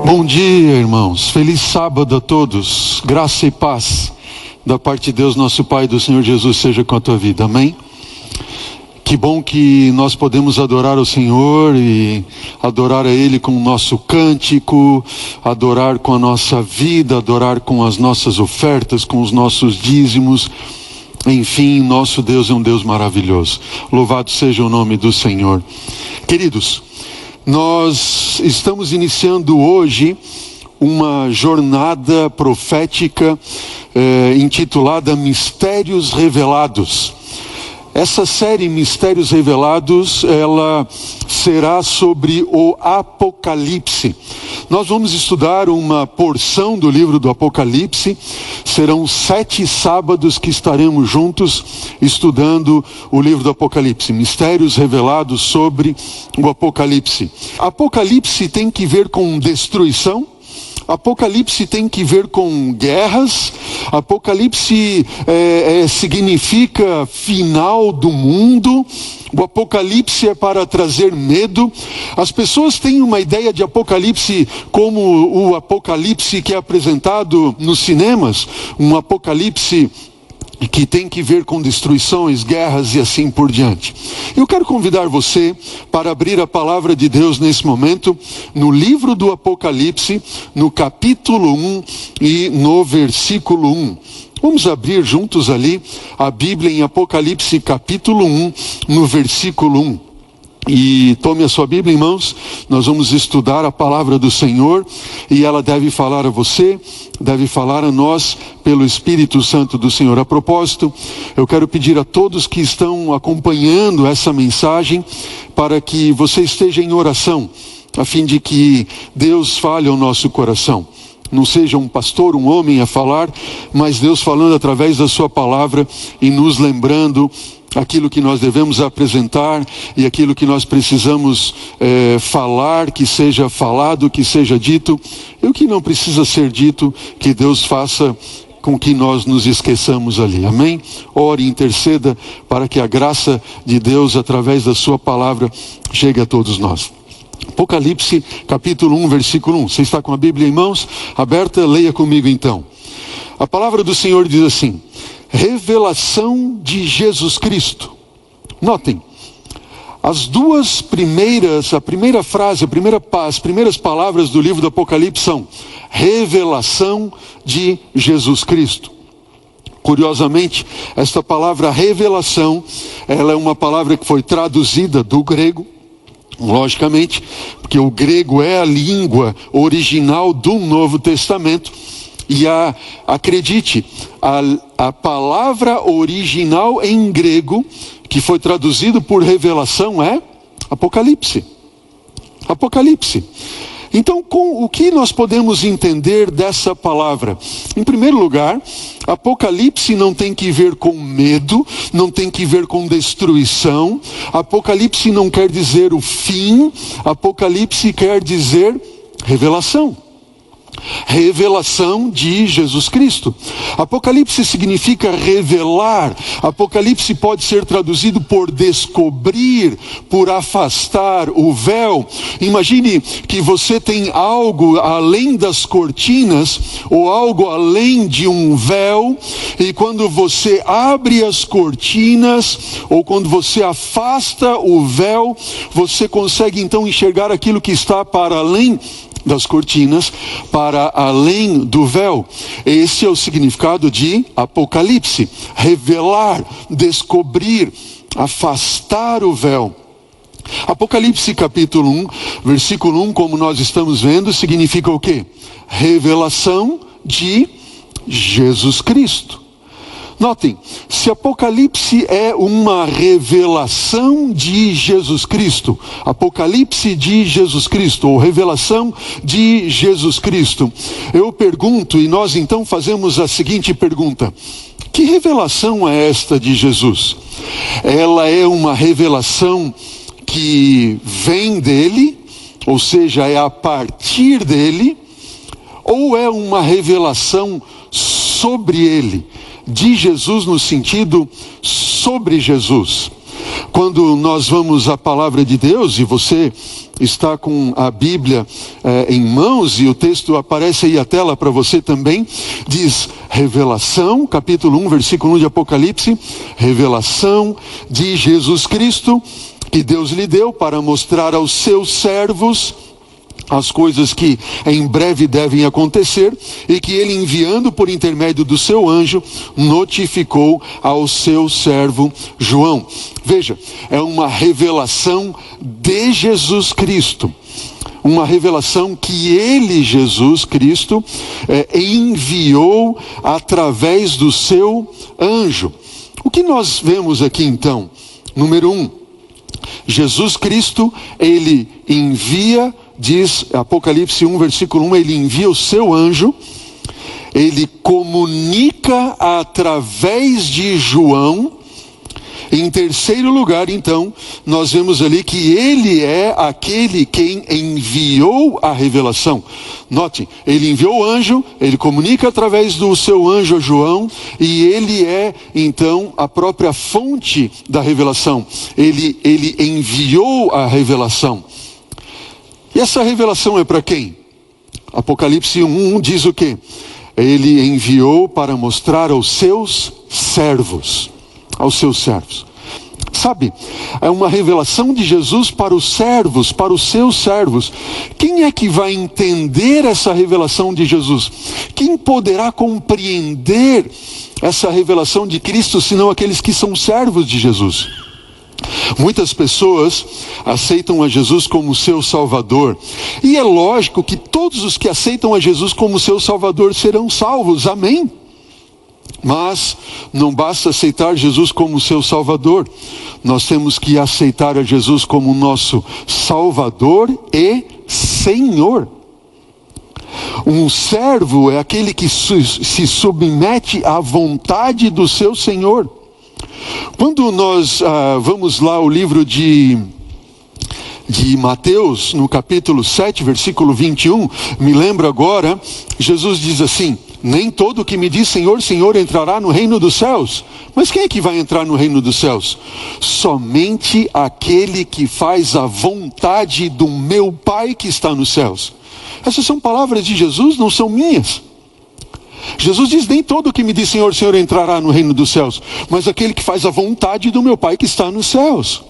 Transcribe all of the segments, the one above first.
Bom dia, irmãos. Feliz sábado a todos. Graça e paz da parte de Deus, nosso Pai, e do Senhor Jesus seja com a tua vida. Amém? Que bom que nós podemos adorar o Senhor e adorar a Ele com o nosso cântico, adorar com a nossa vida, adorar com as nossas ofertas, com os nossos dízimos. Enfim, nosso Deus é um Deus maravilhoso. Louvado seja o nome do Senhor. Queridos, nós estamos iniciando hoje uma jornada profética intitulada Mistérios Revelados. Essa série Mistérios Revelados, ela será sobre o Apocalipse. Nós vamos estudar uma porção do livro do Apocalipse. Serão 7 sábados que estaremos juntos estudando o livro do Apocalipse. Mistérios revelados sobre o Apocalipse. Apocalipse tem que ver com destruição. Apocalipse tem que ver com guerras. Apocalipse significa final do mundo. O Apocalipse é para trazer medo. As pessoas têm uma ideia de Apocalipse como o Apocalipse que é apresentado nos cinemas, um Apocalipse que tem que ver com destruições, guerras e assim por diante. Eu quero convidar você para abrir a palavra de Deus nesse momento, no livro do Apocalipse, no capítulo 1 e no versículo 1. Vamos abrir juntos ali a Bíblia em Apocalipse capítulo 1, no versículo 1. E tome a sua Bíblia em mãos, nós vamos estudar a palavra do Senhor e ela deve falar a você, deve falar a nós pelo Espírito Santo do Senhor. A propósito, eu quero pedir a todos que estão acompanhando essa mensagem para que você esteja em oração, a fim de que Deus fale ao nosso coração. Não seja um pastor, um homem a falar, mas Deus falando através da sua palavra e nos lembrando aquilo que nós devemos apresentar e aquilo que nós precisamos falar, que seja falado, que seja dito, e o que não precisa ser dito, que Deus faça com que nós nos esqueçamos ali. Amém? Ore e interceda para que a graça de Deus através da sua palavra chegue a todos nós. Apocalipse capítulo 1, versículo 1. Você está com a Bíblia em mãos? Aberta, leia comigo então. A palavra do Senhor diz assim: revelação de Jesus Cristo. Notem, as primeira frase, as primeiras palavras do livro do Apocalipse são revelação de Jesus Cristo. Curiosamente, esta palavra revelação, ela é uma palavra que foi traduzida do grego, logicamente, porque o grego é a língua original do Novo Testamento. E acredite, a palavra original em grego, que foi traduzido por revelação, é Apocalipse. Apocalipse. Então, o que nós podemos entender dessa palavra? Em primeiro lugar, Apocalipse não tem que ver com medo, não tem que ver com destruição. Apocalipse não quer dizer o fim, Apocalipse quer dizer revelação. Revelação de Jesus Cristo. Apocalipse significa revelar. Apocalipse pode ser traduzido por descobrir, por afastar o véu. Imagine que você tem algo além das cortinas, ou algo além de um véu, e quando você abre as cortinas, ou quando você afasta o véu, você consegue então enxergar aquilo que está para além das cortinas, para além do véu. Esse é o significado de Apocalipse: revelar, descobrir, afastar o véu. Apocalipse capítulo 1, versículo 1, como nós estamos vendo, significa o quê? Revelação de Jesus Cristo. Notem, se Apocalipse é uma revelação de Jesus Cristo, Apocalipse de Jesus Cristo, ou revelação de Jesus Cristo, eu pergunto, e nós então fazemos a seguinte pergunta: que revelação é esta de Jesus? Ela é uma revelação que vem dele, ou seja, é a partir dele, ou é uma revelação sobre ele? De Jesus no sentido sobre Jesus. Quando nós vamos à palavra de Deus, e você está com a Bíblia em mãos, e o texto aparece aí a tela para você também, diz revelação, capítulo 1, versículo 1 de Apocalipse, revelação de Jesus Cristo, que Deus lhe deu para mostrar aos seus servos as coisas que em breve devem acontecer, e que ele, enviando por intermédio do seu anjo, notificou ao seu servo João. Veja, é uma revelação de Jesus Cristo, uma revelação que ele, Jesus Cristo, enviou através do seu anjo. O que nós vemos aqui então? Número 1, Jesus Cristo, ele envia, diz Apocalipse 1, versículo 1, ele envia o seu anjo, ele comunica através de João. Em terceiro lugar, então, nós vemos ali que ele é aquele quem enviou a revelação. Note, ele enviou o anjo, ele comunica através do seu anjo a João, e ele é, então, a própria fonte da revelação. Ele enviou a revelação. E essa revelação é para quem? Apocalipse 1 diz o quê? Ele enviou para mostrar aos seus servos. Aos seus servos. Sabe, é uma revelação de Jesus para os servos, para os seus servos. Quem é que vai entender essa revelação de Jesus? Quem poderá compreender essa revelação de Cristo, senão aqueles que são servos de Jesus? Muitas pessoas aceitam a Jesus como seu Salvador, e é lógico que todos os que aceitam a Jesus como seu Salvador serão salvos, amém? Mas não basta aceitar Jesus como seu Salvador, nós temos que aceitar a Jesus como nosso Salvador e Senhor. Um servo é aquele que se submete à vontade do seu Senhor. Quando nós vamos lá ao livro de Mateus, no capítulo 7, versículo 21, me lembro agora, Jesus diz assim: nem todo que me diz Senhor, Senhor entrará no reino dos céus. Mas quem é que vai entrar no reino dos céus? Somente aquele que faz a vontade do meu Pai que está nos céus. Essas são palavras de Jesus, não são minhas. Jesus diz: nem todo que me diz Senhor, Senhor entrará no reino dos céus, mas aquele que faz a vontade do meu Pai que está nos céus.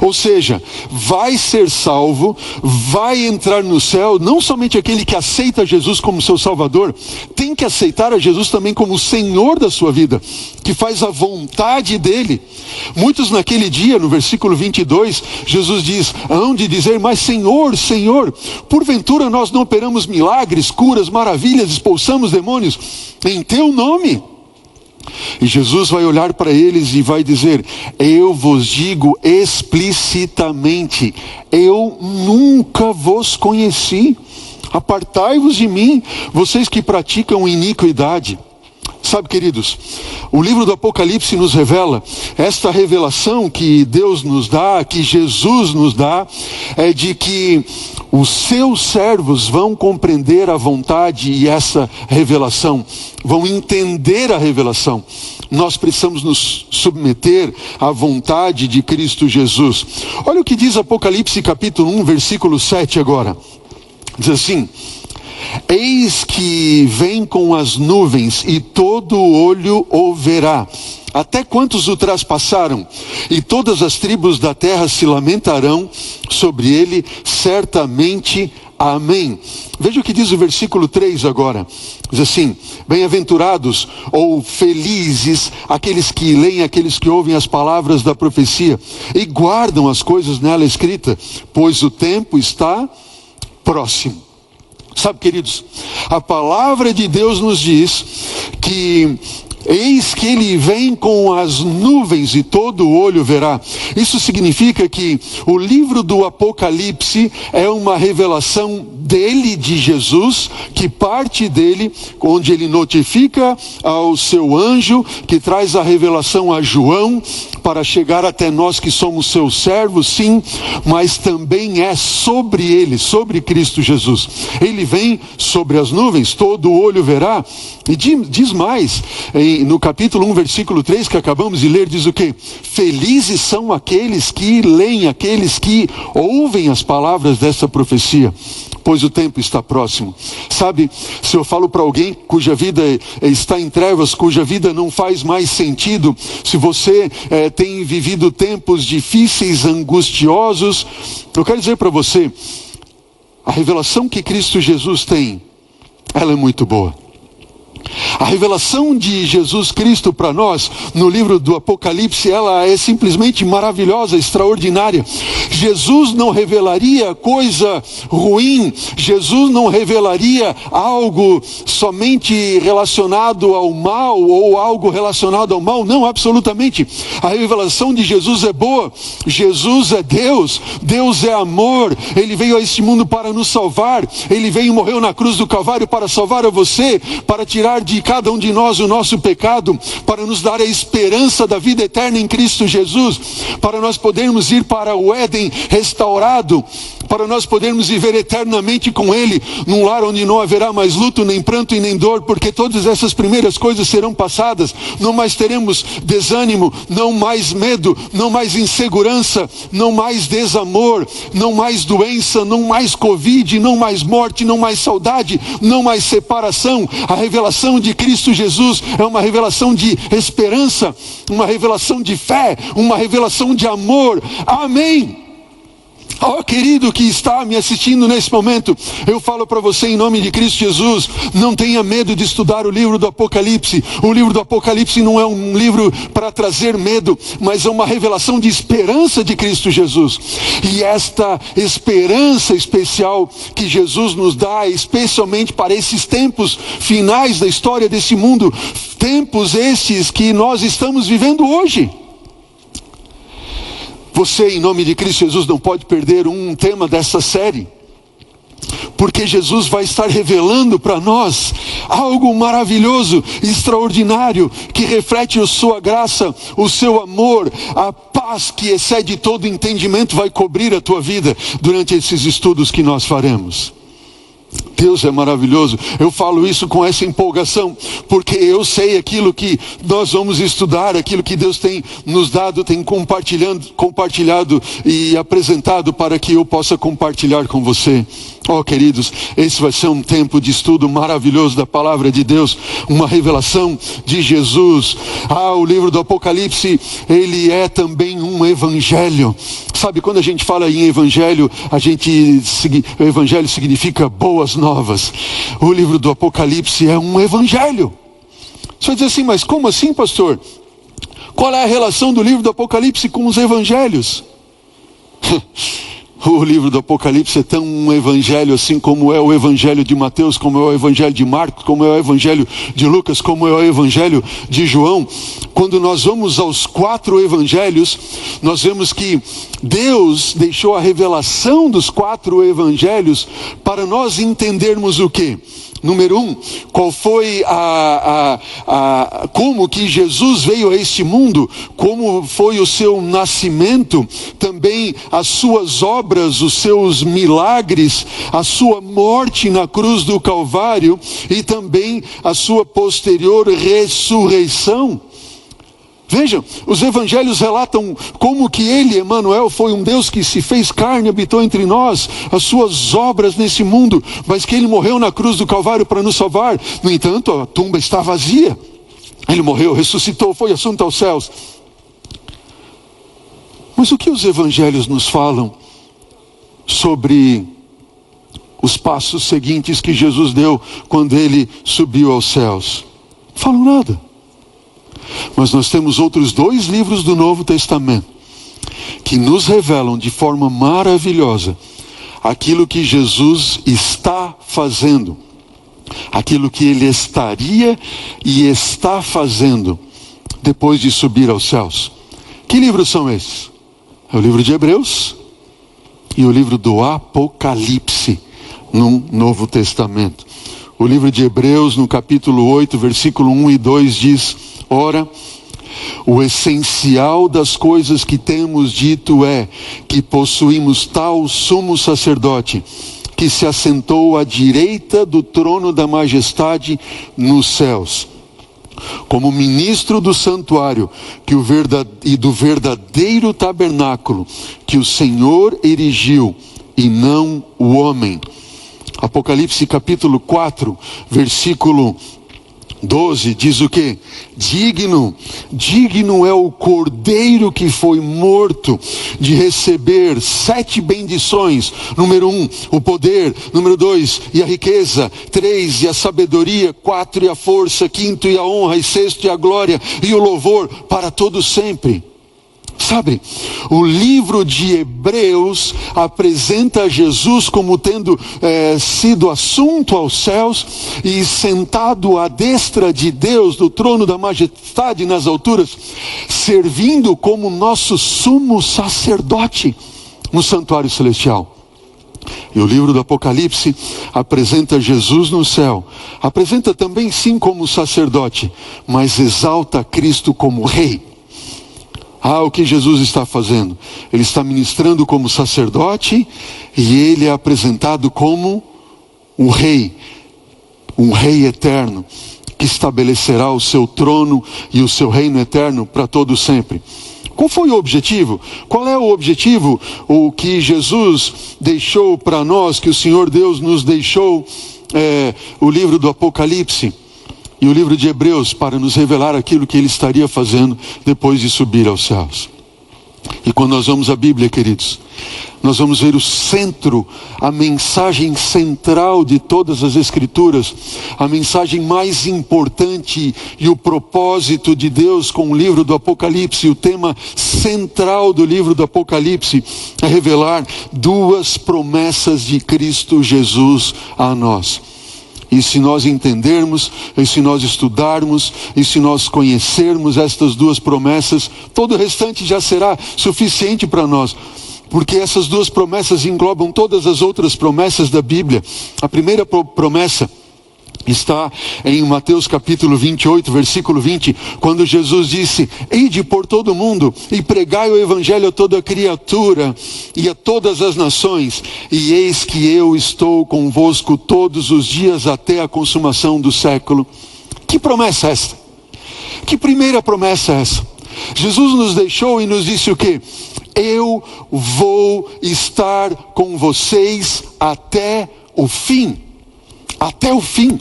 Ou seja, vai ser salvo, vai entrar no céu, não somente aquele que aceita Jesus como seu Salvador, tem que aceitar a Jesus também como o Senhor da sua vida, que faz a vontade dele. Muitos naquele dia, no versículo 22, Jesus diz: hão de dizer, mas Senhor, Senhor, porventura nós não operamos milagres, curas, maravilhas, expulsamos demônios em teu nome? E Jesus vai olhar para eles e vai dizer: eu vos digo explicitamente, eu nunca vos conheci. Apartai-vos de mim, vocês que praticam iniquidade. Sabe, queridos, o livro do Apocalipse nos revela, esta revelação que Deus nos dá, que Jesus nos dá, é de que os seus servos vão compreender a vontade e essa revelação, vão entender a revelação. Nós precisamos nos submeter à vontade de Cristo Jesus. Olha o que diz Apocalipse capítulo 1, versículo 7 agora. Diz assim: eis que vem com as nuvens, e todo olho o verá, até quantos o traspassaram, e todas as tribos da terra se lamentarão sobre ele, certamente. Amém. Veja o que diz o versículo 3 agora. Diz assim: bem-aventurados ou felizes aqueles que leem, aqueles que ouvem as palavras da profecia e guardam as coisas nela escritas, pois o tempo está próximo. Sabe, queridos, a palavra de Deus nos diz que eis que ele vem com as nuvens e todo olho verá. Isso significa que o livro do Apocalipse é uma revelação dele, de Jesus, que parte dele, onde ele notifica ao seu anjo, que traz a revelação a João, para chegar até nós que somos seus servos, sim, mas também é sobre ele, sobre Cristo Jesus. Ele vem sobre as nuvens, todo olho verá. E diz mais, no capítulo 1, versículo 3, que acabamos de ler, diz o quê? Felizes são aqueles que leem, aqueles que ouvem as palavras dessa profecia, pois o tempo está próximo. Sabe, se eu falo para alguém cuja vida está em trevas, cuja vida não faz mais sentido, se você tem vivido tempos difíceis, angustiosos, eu quero dizer para você, a revelação que Cristo Jesus tem, ela é muito boa. A revelação de Jesus Cristo para nós, no livro do Apocalipse, ela é simplesmente maravilhosa, extraordinária. Jesus não revelaria coisa ruim, Jesus não revelaria algo somente relacionado ao mal, ou algo relacionado ao mal, não, absolutamente. A revelação de Jesus é boa, Jesus é Deus, Deus é amor, Ele veio a este mundo para nos salvar, Ele veio e morreu na cruz do Calvário para salvar a você, para tirar de cada um de nós o nosso pecado, para nos dar a esperança da vida eterna em Cristo Jesus, para nós podermos ir para o Éden restaurado, para nós podermos viver eternamente com Ele, num lar onde não haverá mais luto, nem pranto e nem dor, porque todas essas primeiras coisas serão passadas, não mais teremos desânimo, não mais medo, não mais insegurança, não mais desamor, não mais doença, não mais Covid, não mais morte, não mais saudade, não mais separação. A revelação de Cristo Jesus é uma revelação de esperança, uma revelação de fé, uma revelação de amor. Amém. Ó querido que está me assistindo nesse momento, eu falo para você em nome de Cristo Jesus, não tenha medo de estudar o livro do Apocalipse. O livro do Apocalipse não é um livro para trazer medo, mas é uma revelação de esperança de Cristo Jesus. E esta esperança especial que Jesus nos dá, especialmente para esses tempos finais da história desse mundo, tempos esses que nós estamos vivendo hoje. Você, em nome de Cristo Jesus, não pode perder um tema dessa série, porque Jesus vai estar revelando para nós algo maravilhoso, extraordinário, que reflete a sua graça, o seu amor, a paz que excede todo entendimento vai cobrir a tua vida durante esses estudos que nós faremos. Deus é maravilhoso. Eu falo isso com essa empolgação, porque eu sei aquilo que nós vamos estudar, aquilo que Deus tem nos dado, tem compartilhado e apresentado para que eu possa compartilhar com você. Oh queridos, esse vai ser um tempo de estudo maravilhoso da palavra de Deus, uma revelação de Jesus. O livro do Apocalipse, ele é também um evangelho. Sabe, quando a gente fala em evangelho, o evangelho significa boas novas. O livro do Apocalipse é um evangelho. Você vai dizer assim, mas como assim, pastor? Qual é a relação do livro do Apocalipse com os evangelhos? O livro do Apocalipse é tão um evangelho assim como é o evangelho de Mateus, como é o evangelho de Marcos, como é o evangelho de Lucas, como é o evangelho de João. Quando nós vamos aos 4 evangelhos, nós vemos que Deus deixou a revelação dos 4 evangelhos para nós entendermos o quê? Número 1, qual foi como que Jesus veio a este mundo, como foi o seu nascimento, também as suas obras, os seus milagres, a sua morte na cruz do Calvário e também a sua posterior ressurreição. Vejam, os evangelhos relatam como que ele, Emanuel, foi um Deus que se fez carne, habitou entre nós, as suas obras nesse mundo, mas que ele morreu na cruz do Calvário para nos salvar. No entanto, a tumba está vazia. Ele morreu, ressuscitou, foi assunto aos céus. Mas o que os evangelhos nos falam sobre os passos seguintes que Jesus deu quando ele subiu aos céus? Não falam nada. Mas nós temos outros 2 livros do Novo Testamento que nos revelam de forma maravilhosa aquilo que Jesus está fazendo, aquilo que ele estaria e está fazendo depois de subir aos céus. Que livros são esses? É o livro de Hebreus e o livro do Apocalipse. no Novo Testamento. O livro de Hebreus, no capítulo 8, versículo 1 e 2 diz: ora, o essencial das coisas que temos dito é que possuímos tal sumo sacerdote, que se assentou à direita do trono da majestade nos céus, como ministro do santuário e do verdadeiro tabernáculo que o Senhor erigiu, e não o homem. Apocalipse capítulo 4, versículo 12, diz o quê? Digno é o Cordeiro que foi morto de receber 7 bendições. Número 1, o poder. Número 2, e a riqueza. 3, e a sabedoria. 4, e a força. 5, e a honra. E 6, e a glória. E o louvor para todos sempre. Sabe, o livro de Hebreus apresenta Jesus como tendo sido assunto aos céus e sentado à destra de Deus, do trono da majestade nas alturas, servindo como nosso sumo sacerdote no santuário celestial. E o livro do Apocalipse apresenta Jesus no céu, apresenta também sim como sacerdote, mas exalta Cristo como rei. O que Jesus está fazendo? Ele está ministrando como sacerdote e ele é apresentado como um rei eterno, que estabelecerá o seu trono e o seu reino eterno para todo sempre. Qual foi o objetivo? Qual é o objetivo? O que Jesus deixou para nós, que o Senhor Deus nos deixou, o livro do Apocalipse e o livro de Hebreus, para nos revelar aquilo que ele estaria fazendo depois de subir aos céus. E quando nós vamos à Bíblia, queridos, nós vamos ver o centro, a mensagem central de todas as Escrituras, a mensagem mais importante e o propósito de Deus com o livro do Apocalipse. O tema central do livro do Apocalipse é revelar 2 promessas de Cristo Jesus a nós. E se nós entendermos, e se nós estudarmos, e se nós conhecermos estas 2 promessas, todo o restante já será suficiente para nós. Porque essas 2 promessas englobam todas as outras promessas da Bíblia. A primeira promessa está em Mateus capítulo 28, versículo 20, quando Jesus disse: ide por todo o mundo e pregai o evangelho a toda criatura e a todas as nações, e eis que eu estou convosco todos os dias até a consumação do século. Que promessa é esta? Que primeira promessa é essa? Jesus nos deixou e nos disse o quê? Eu vou estar com vocês até o fim. Até o fim.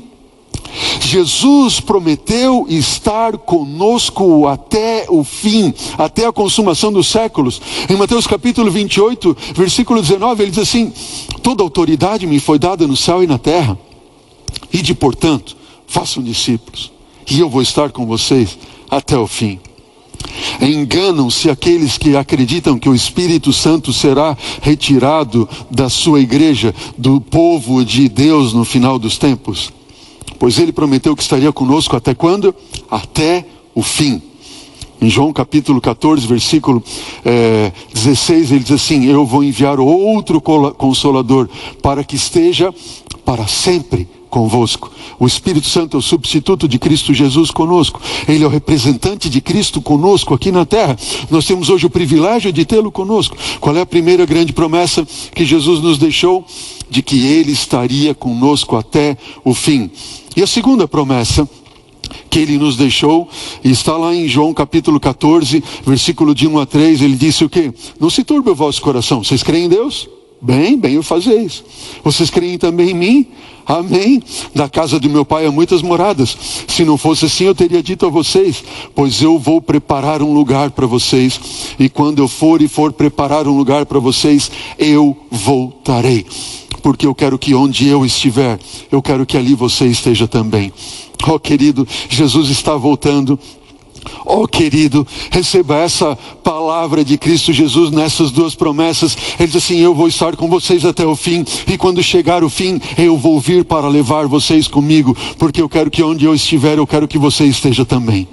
Jesus prometeu estar conosco até o fim, até a consumação dos séculos. Em Mateus capítulo 28, versículo 19, ele diz assim: toda autoridade me foi dada no céu e na terra. Ide, portanto, façam discípulos, e eu vou estar com vocês até o fim. Enganam-se aqueles que acreditam que o Espírito Santo será retirado da sua igreja, do povo de Deus no final dos tempos. Pois ele prometeu que estaria conosco até quando? Até o fim. Em João capítulo 14, versículo 16, ele diz assim: eu vou enviar outro Consolador para que esteja para sempre convosco. O Espírito Santo é o substituto de Cristo Jesus conosco. Ele é o representante de Cristo conosco aqui na terra. Nós temos hoje o privilégio de tê-lo conosco. Qual é a primeira grande promessa que Jesus nos deixou? De que ele estaria conosco até o fim. E a segunda promessa que ele nos deixou, e está lá em João capítulo 14, versículo de 1 a 3, ele disse o quê? Não se turbe o vosso coração. Vocês creem em Deus? Bem o fazeis. Vocês creem também em mim? Amém. Na casa do meu pai há muitas moradas. Se não fosse assim, eu teria dito a vocês, pois eu vou preparar um lugar para vocês, e quando eu for preparar um lugar para vocês, eu voltarei. Porque eu quero que onde eu estiver, eu quero que ali você esteja também. Oh querido, Jesus está voltando. Oh querido, receba essa palavra de Cristo Jesus nessas 2 promessas. Ele diz assim: eu vou estar com vocês até o fim, e quando chegar o fim, eu vou vir para levar vocês comigo, porque eu quero que onde eu estiver, eu quero que você esteja também.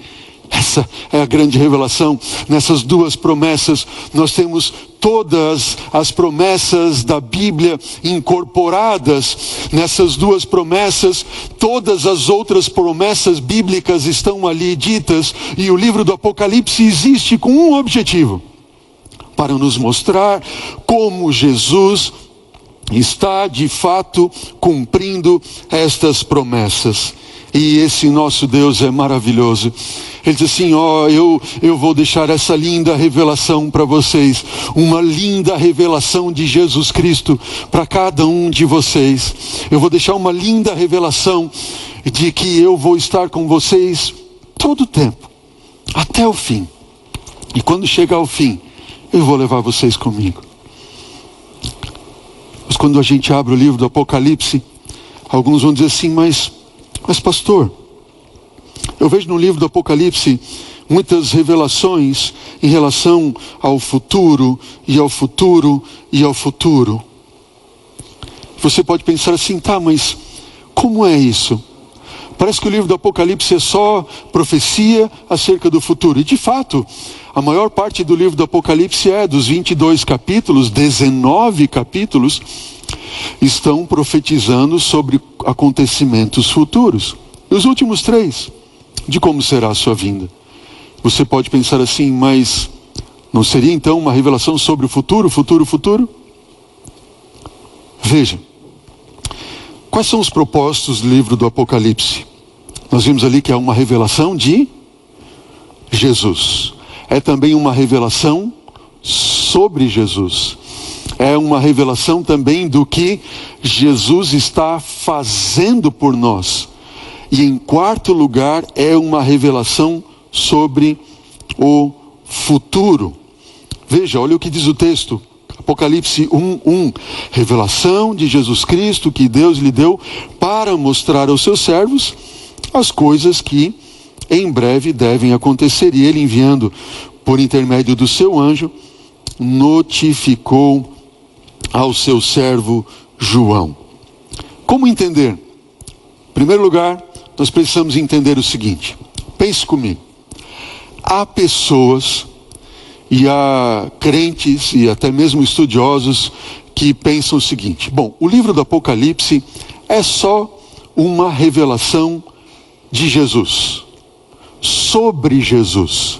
Essa é a grande revelação. Nessas 2 promessas nós temos todas as promessas da Bíblia incorporadas nessas duas promessas, todas as outras promessas bíblicas estão ali ditas, e o livro do Apocalipse existe com um objetivo: para nos mostrar como Jesus está de fato cumprindo estas promessas. E esse nosso Deus é maravilhoso. Ele diz assim: eu vou deixar essa linda revelação para vocês, uma linda revelação de Jesus Cristo para cada um de vocês. Eu vou deixar uma linda revelação de que eu vou estar com vocês todo o tempo, até o fim. E quando chegar ao fim, eu vou levar vocês comigo. Mas quando a gente abre o livro do Apocalipse, alguns vão dizer assim: mas pastor, eu vejo no livro do Apocalipse muitas revelações em relação ao futuro, e ao futuro, e ao futuro. Você pode pensar assim: tá, mas como é isso? Parece que o livro do Apocalipse é só profecia acerca do futuro. E de fato, a maior parte do livro do Apocalipse dos 22 capítulos, 19 capítulos, estão profetizando sobre acontecimentos futuros. E os últimos 3, de como será a sua vinda. Você pode pensar assim: mas não seria então uma revelação sobre o futuro, futuro, futuro? Veja, quais são os propósitos do livro do Apocalipse? Nós vimos ali que é uma revelação de Jesus. É também uma revelação sobre Jesus. É uma revelação também do que Jesus está fazendo por nós. E em quarto lugar, é uma revelação sobre o futuro. Veja, olha o que diz o texto. Apocalipse 1:1. Revelação de Jesus Cristo que Deus lhe deu para mostrar aos seus servos as coisas que em breve devem acontecer. E ele, enviando por intermédio do seu anjo, notificou ao seu servo João. Como entender? Em primeiro lugar, nós precisamos entender o seguinte. Pense comigo. Há pessoas e há crentes e até mesmo estudiosos que pensam o seguinte: bom, o livro do Apocalipse é só uma revelação de Jesus, sobre Jesus.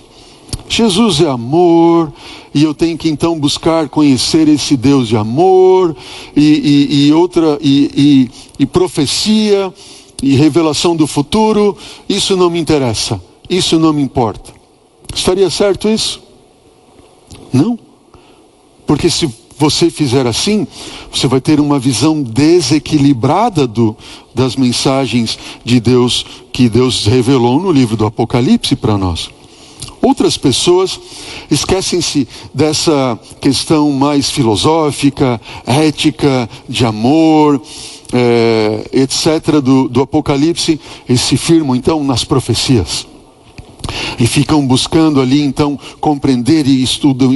Jesus é amor, e eu tenho que então buscar conhecer esse Deus de amor, e profecia, e revelação do futuro. Isso não me interessa, isso não me importa. Estaria certo isso? Não, porque se você fizer assim, você vai ter uma visão desequilibrada das mensagens de Deus, que Deus revelou no livro do Apocalipse para nós. Outras pessoas esquecem-se dessa questão mais filosófica, ética, de amor, etc. do Apocalipse, e se firmam então nas profecias. E ficam buscando ali então compreender, e estudam,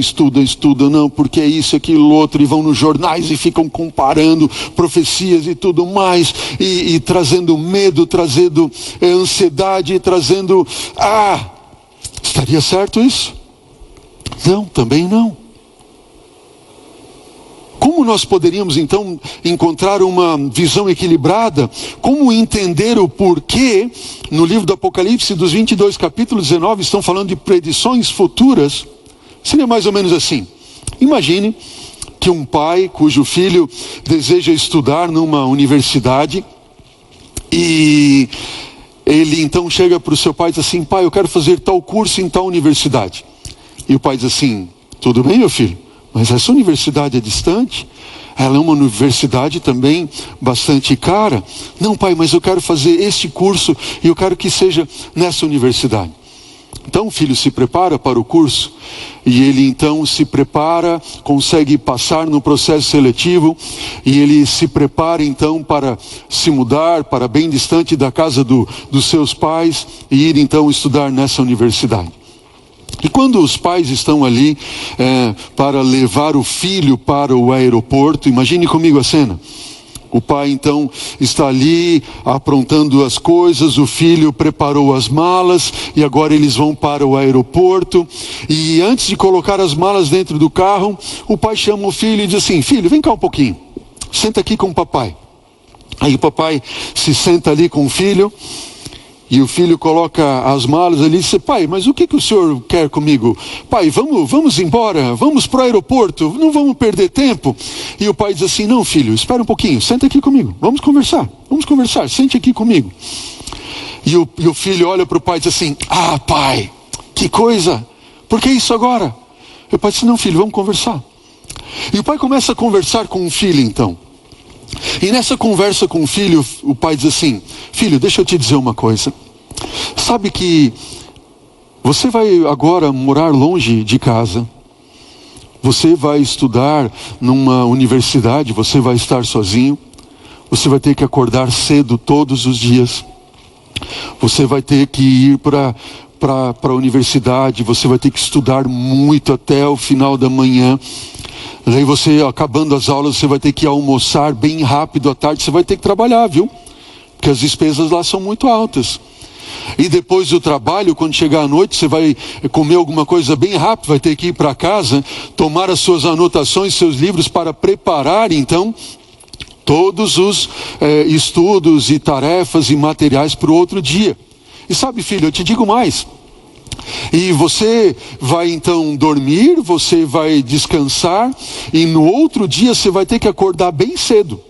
não, porque é isso, aquilo, outro, e vão nos jornais e ficam comparando profecias e tudo mais, e trazendo medo, trazendo ansiedade, trazendo... estaria certo isso? Não, também não. Como nós poderíamos então encontrar uma visão equilibrada? Como entender o porquê no livro do Apocalipse, dos 22 capítulos, 19 estão falando de predições futuras? Seria mais ou menos assim. Imagine que um pai cujo filho deseja estudar numa universidade, e ele então chega para o seu pai e diz assim: pai, eu quero fazer tal curso em tal universidade. E o pai diz assim: tudo bem, meu filho, mas essa universidade é distante, ela é uma universidade também bastante cara. Não, pai, mas eu quero fazer este curso e eu quero que seja nessa universidade. Então o filho se prepara para o curso, e ele então se prepara, consegue passar no processo seletivo, e ele se prepara então para se mudar para bem distante da casa dos seus pais, e ir então estudar nessa universidade. E quando os pais estão ali para levar o filho para o aeroporto, imagine comigo a cena. O pai então está ali aprontando as coisas, o filho preparou as malas e agora eles vão para o aeroporto. E antes de colocar as malas dentro do carro, o pai chama o filho e diz assim: filho, vem cá um pouquinho, senta aqui com o papai. Aí o papai se senta ali com o filho e o filho coloca as malas ali e diz: pai, mas o que o senhor quer comigo? Pai, vamos embora, vamos para o aeroporto, não vamos perder tempo. E o pai diz assim: não, filho, espera um pouquinho, senta aqui comigo, vamos conversar, sente aqui comigo. E o filho olha para o pai e diz assim: ah, pai, que coisa, por que isso agora? E o pai diz: não, filho, vamos conversar. E o pai começa a conversar com o filho então. E nessa conversa com o filho, o pai diz assim: filho, deixa eu te dizer uma coisa. Sabe que você vai agora morar longe de casa. Você vai estudar numa universidade, você vai estar sozinho. Você vai ter que acordar cedo todos os dias. Você vai ter que ir para a universidade, você vai ter que estudar muito até o final da manhã. Daí você, acabando as aulas, você vai ter que almoçar bem rápido à tarde, você vai ter que trabalhar, viu? Porque as despesas lá são muito altas. E depois do trabalho, quando chegar à noite, você vai comer alguma coisa bem rápido, vai ter que ir para casa, tomar as suas anotações, seus livros para preparar, então, todos os estudos e tarefas e materiais para o outro dia. E sabe, filho, eu te digo mais. E você vai então dormir, você vai descansar, e no outro dia você vai ter que acordar bem cedo.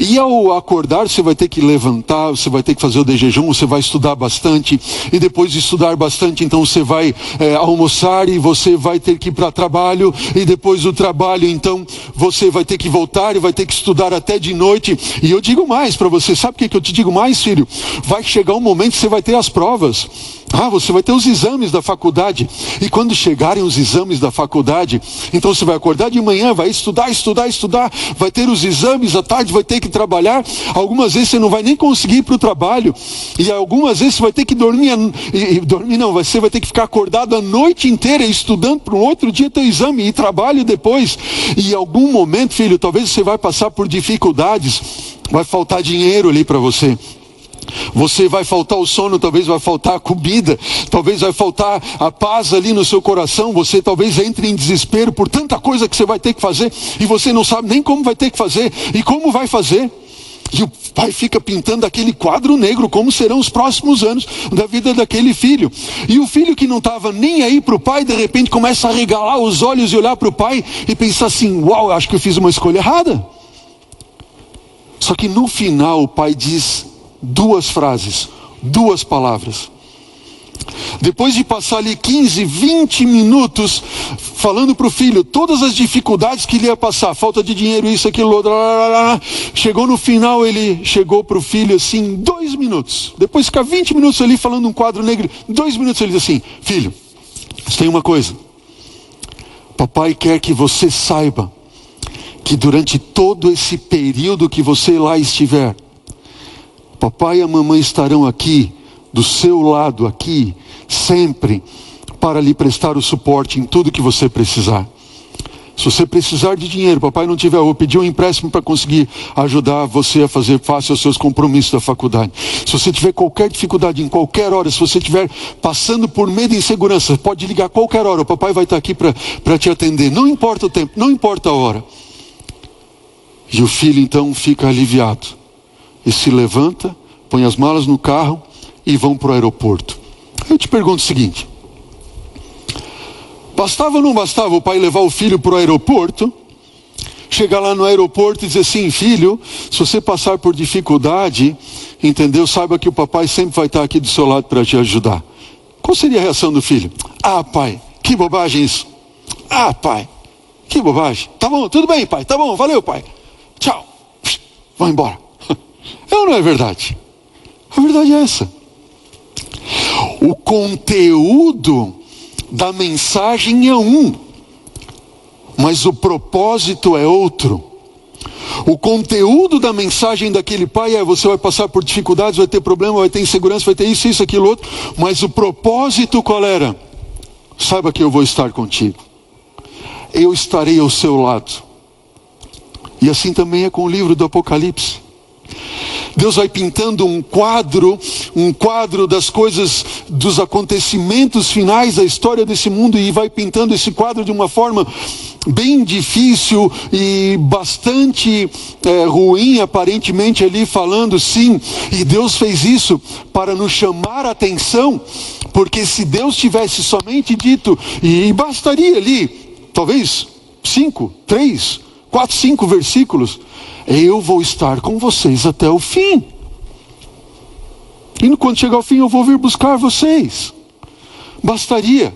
E ao acordar você vai ter que levantar, você vai ter que fazer o de jejum, você vai estudar bastante. E depois de estudar bastante, então você vai almoçar e você vai ter que ir para trabalho. E depois do trabalho, então você vai ter que voltar e vai ter que estudar até de noite. E eu digo mais para você, sabe o que eu te digo mais, filho? Vai chegar um momento que você vai ter as provas. Você vai ter os exames da faculdade. E quando chegarem os exames da faculdade, então você vai acordar de manhã, vai estudar, vai ter os exames à tarde, vai ter que trabalhar. Algumas vezes você não vai nem conseguir ir para o trabalho. E algumas vezes você vai ter que dormir, você vai ter que ficar acordado a noite inteira estudando para um outro dia teu exame e trabalho depois. E em algum momento, filho, talvez você vai passar por dificuldades, vai faltar dinheiro ali para você. Você vai faltar o sono, talvez vai faltar a comida, talvez vai faltar a paz ali no seu coração. Você talvez entre em desespero por tanta coisa que você vai ter que fazer e você não sabe nem como vai ter que fazer e como vai fazer. E o pai fica pintando aquele quadro negro, como serão os próximos anos da vida daquele filho. E o filho que não estava nem aí para o pai, de repente começa a regalar os olhos e olhar para o pai e pensar assim: uau, acho que eu fiz uma escolha errada. Só que no final o pai diz duas frases, duas palavras. Depois de passar ali 15, 20 minutos falando para o filho todas as dificuldades que ele ia passar, falta de dinheiro, isso, aquilo, outro, chegou no final, ele chegou para o filho assim, 2 minutos. Depois de ficar 20 minutos ali falando um quadro negro, 2 minutos ele diz assim: filho, tem uma coisa, papai quer que você saiba que durante todo esse período que você lá estiver, papai e a mamãe estarão aqui, do seu lado aqui, sempre, para lhe prestar o suporte em tudo que você precisar. Se você precisar de dinheiro, papai não tiver, eu vou pedir um empréstimo para conseguir ajudar você a fazer face aos seus compromissos da faculdade. Se você tiver qualquer dificuldade, em qualquer hora, se você estiver passando por medo e insegurança, pode ligar a qualquer hora, o papai vai estar aqui para te atender, não importa o tempo, não importa a hora. E o filho então fica aliviado. E se levanta, põe as malas no carro e vão para o aeroporto. Eu te pergunto o seguinte: bastava ou não bastava o pai levar o filho para o aeroporto, chegar lá no aeroporto e dizer assim: filho, se você passar por dificuldade, entendeu? Saiba que o papai sempre vai estar aqui do seu lado para te ajudar. Qual seria a reação do filho? Ah, pai, que bobagem isso. Ah, pai, que bobagem. Tá bom, tudo bem, pai, tá bom, valeu, pai. Tchau. Vai embora. É ou não é verdade? A verdade é essa. O conteúdo da mensagem é um, mas o propósito é outro. O conteúdo da mensagem daquele pai é: você vai passar por dificuldades, vai ter problema, vai ter insegurança, vai ter isso, aquilo, outro. Mas o propósito qual era? Saiba que eu vou estar contigo. Eu estarei ao seu lado. E assim também é com o livro do Apocalipse. Deus vai pintando um quadro das coisas, dos acontecimentos finais da história desse mundo, e vai pintando esse quadro de uma forma bem difícil e bastante ruim, aparentemente ali falando, sim. E Deus fez isso para nos chamar a atenção, porque se Deus tivesse somente dito, e bastaria ali, talvez 5 versículos: eu vou estar com vocês até o fim. E quando chegar ao fim eu vou vir buscar vocês. Bastaria.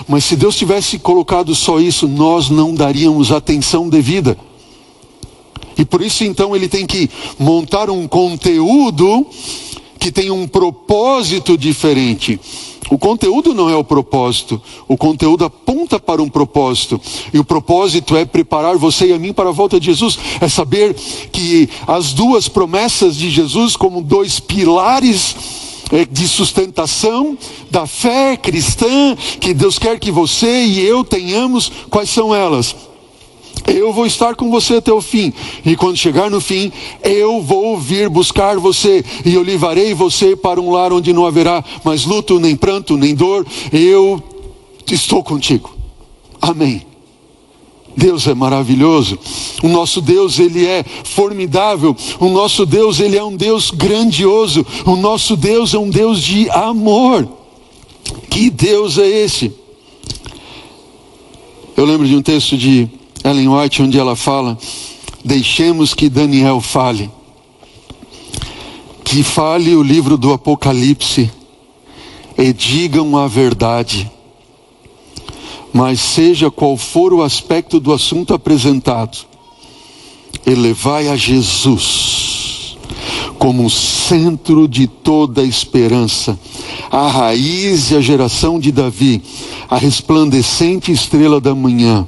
Mas se Deus tivesse colocado só isso, nós não daríamos atenção devida. E por isso então ele tem que montar um conteúdo que tem um propósito diferente. O conteúdo não é o propósito. O conteúdo aponta para um propósito. E o propósito é preparar você e a mim para a volta de Jesus. É saber que as duas promessas de Jesus, como 2 pilares de sustentação da fé cristã, que Deus quer que você e eu tenhamos, quais são elas? Eu vou estar com você até o fim, e quando chegar no fim, eu vou vir buscar você, e eu levarei você para um lar onde não haverá mais luto, nem pranto, nem dor. Eu estou contigo. Amém. Deus é maravilhoso. O nosso Deus, ele é formidável. O nosso Deus, ele é um Deus grandioso. O nosso Deus é um Deus de amor. Que Deus é esse? Eu lembro de um texto de Ellen White, onde ela fala: deixemos que Daniel fale. Que fale o livro do Apocalipse e digam a verdade. Mas seja qual for o aspecto do assunto apresentado, elevai a Jesus como o centro de toda a esperança, a raiz e a geração de Davi, a resplandecente estrela da manhã.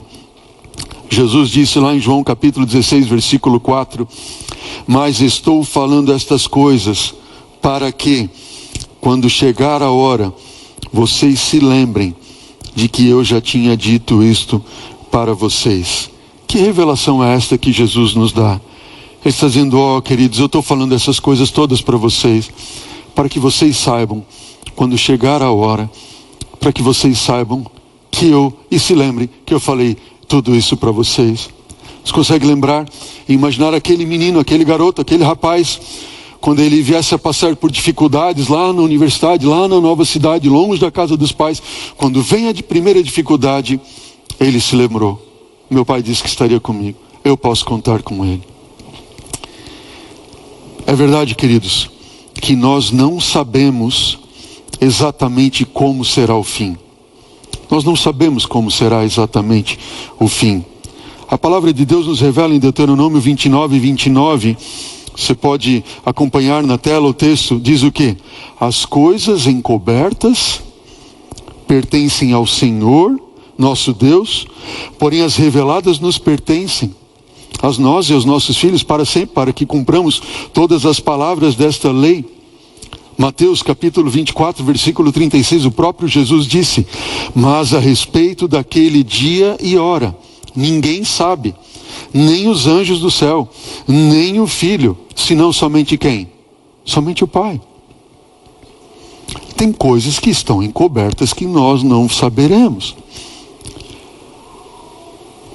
Jesus disse lá em João capítulo 16, versículo 4: mas estou falando estas coisas para que, quando chegar a hora, vocês se lembrem de que eu já tinha dito isto para vocês. Que revelação é esta que Jesus nos dá? Ele está dizendo: ó, queridos, eu estou falando essas coisas todas para vocês, para que vocês saibam, quando chegar a hora, para que vocês saibam que e se lembrem que eu falei tudo isso para vocês. Você consegue lembrar e imaginar aquele menino, aquele garoto, aquele rapaz, quando ele viesse a passar por dificuldades lá na universidade, lá na nova cidade, longe da casa dos pais? Quando vem a primeira dificuldade, ele se lembrou: meu pai disse que estaria comigo, eu posso contar com ele. É verdade, queridos, que nós não sabemos exatamente como será o fim. Nós não sabemos como será exatamente o fim. A palavra de Deus nos revela em Deuteronômio 29:29, você pode acompanhar na tela o texto, diz o quê? As coisas encobertas pertencem ao Senhor, nosso Deus, porém as reveladas nos pertencem, a nós e aos nossos filhos para sempre, para que cumpramos todas as palavras desta lei. Mateus capítulo 24, versículo 36, o próprio Jesus disse: mas a respeito daquele dia e hora, ninguém sabe, nem os anjos do céu, nem o Filho, senão somente quem? Somente o Pai. Tem coisas que estão encobertas que nós não saberemos.